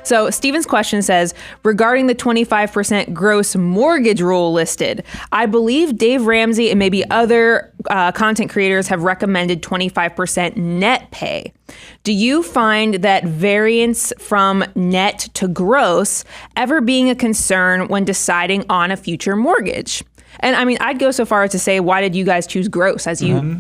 So Steven's question says, regarding the 25% gross mortgage rule listed, I believe Dave Ramsey and maybe other content creators have recommended 25% net pay. Do you find that variance from net to gross ever being a concern when deciding on a future mortgage? And I mean, I'd go so far as to say, why did you guys choose gross as you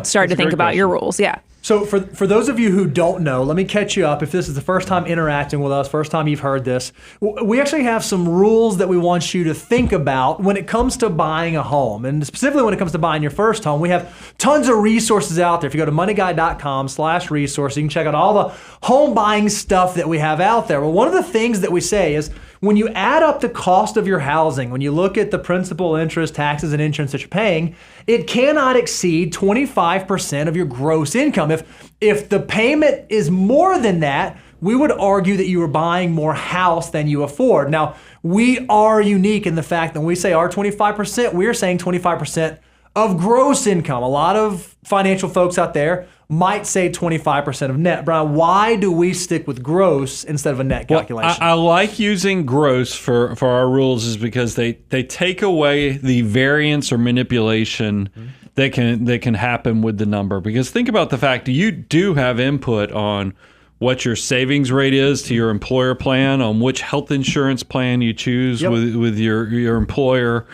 started to think about your rules? Yeah. So for those of you who don't know, let me catch you up. If this is the first time interacting with us, first time you've heard this, we actually have some rules that we want you to think about when it comes to buying a home. And specifically when it comes to buying your first home, we have tons of resources out there. If you go to moneyguy.com/resource, you can check out all the home buying stuff that we have out there. Well, one of the things that we say is, when you add up the cost of your housing, when you look at the principal, interest, taxes, and insurance that you're paying, it cannot exceed 25% of your gross income. If the payment is more than that, we would argue that you are buying more house than you afford. Now, we are unique in the fact that when we say our 25%, we're saying 25% of gross income. A lot of financial folks out there might say 25% of net. Brian, why do we stick with gross instead of a net calculation? I like using gross for our rules is because they take away the variance or manipulation that can happen with the number. Because think about the fact that you do have input on what your savings rate is to your employer plan, on which health insurance plan you choose with your employer.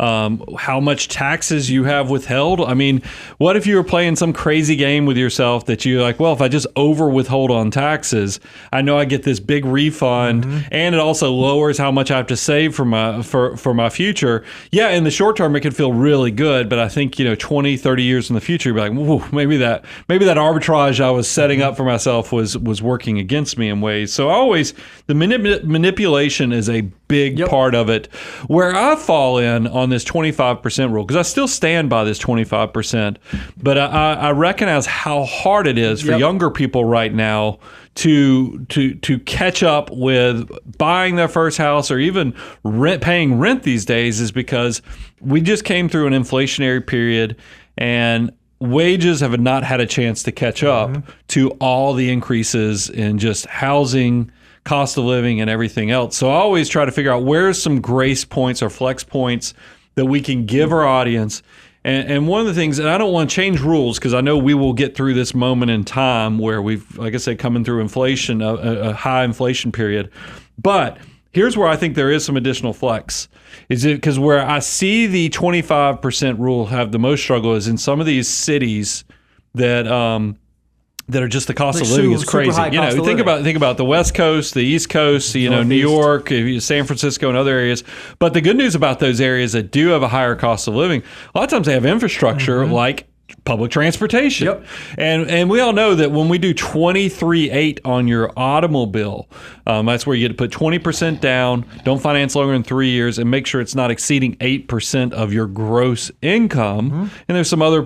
How much taxes you have withheld. I mean, what if you were playing some crazy game with yourself that you're like, well, if I just over withhold on taxes, I know I get this big refund, and it also lowers how much I have to save for my future. Yeah, in the short term, it could feel really good, but I think 20, 30 years in the future, you'd be like, whoa, maybe that arbitrage I was setting up for myself was working against me in ways. So the manipulation is a big part of it. Where I fall in on this 25% rule, because I still stand by this 25%, but I recognize how hard it is for younger people right now to catch up with buying their first house or even paying rent these days, is because we just came through an inflationary period and wages have not had a chance to catch up to all the increases in just housing, cost of living, and everything else. So I always try to figure out where's some grace points or flex points that we can give our audience. And one of the things, and I don't want to change rules because I know we will get through this moment in time where we've, like I said, coming through inflation, a high inflation period. But here's where I think there is some additional flex. Is it because where I see the 25% rule have the most struggle is in some of these cities that are just the cost of living is crazy. Think about the West Coast, the East Coast, New York, San Francisco, and other areas. But the good news about those areas that do have a higher cost of living, a lot of times they have infrastructure like public transportation. And we all know that when we do 23.8 on your automobile, that's where you get to put 20% down, don't finance longer than 3 years, and make sure it's not exceeding 8% of your gross income. And there's some other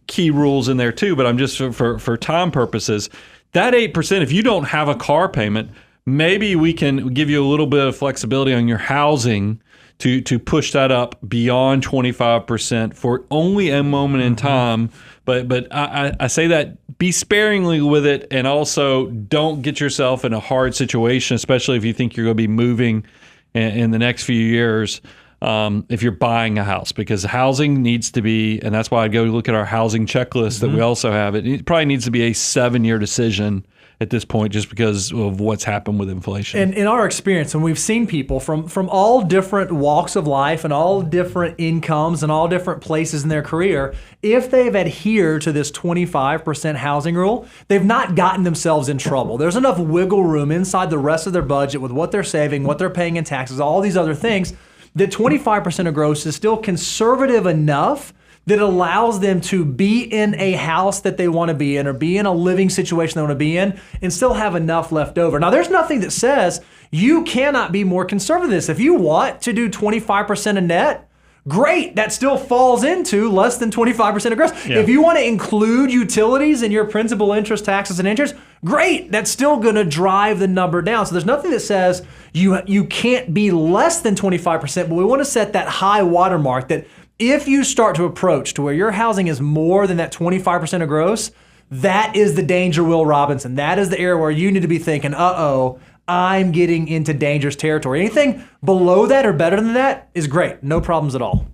key rules in there too, but I'm just for time purposes, that 8%, if you don't have a car payment, maybe we can give you a little bit of flexibility on your housing to push that up beyond 25% for only a moment in time. But I say that be sparingly with it, and also don't get yourself in a hard situation, especially if you think you're going to be moving in the next few years. If you're buying a house, because housing needs to be, and that's why I'd go look at our housing checklist that we also have. It probably needs to be a 7-year decision at this point, just because of what's happened with inflation. And in our experience, and we've seen people from all different walks of life and all different incomes and all different places in their career, if they've adhered to this 25% housing rule, they've not gotten themselves in trouble. There's enough wiggle room inside the rest of their budget with what they're saving, what they're paying in taxes, all these other things, that 25% of gross is still conservative enough that allows them to be in a house that they want to be in, or be in a living situation they want to be in, and still have enough left over. Now, there's nothing that says you cannot be more conservative than this. If you want to do 25% of net, great. That still falls into less than 25% of gross. If you want to include utilities in your principal, interest, taxes, and interest, great. That's still going to drive the number down. So there's nothing that says you can't be less than 25%, but we want to set that high watermark that if you start to approach to where your housing is more than that 25% of gross, that is the danger, Will Robinson. That is the area where you need to be thinking, I'm getting into dangerous territory. Anything below that or better than that is great. No problems at all.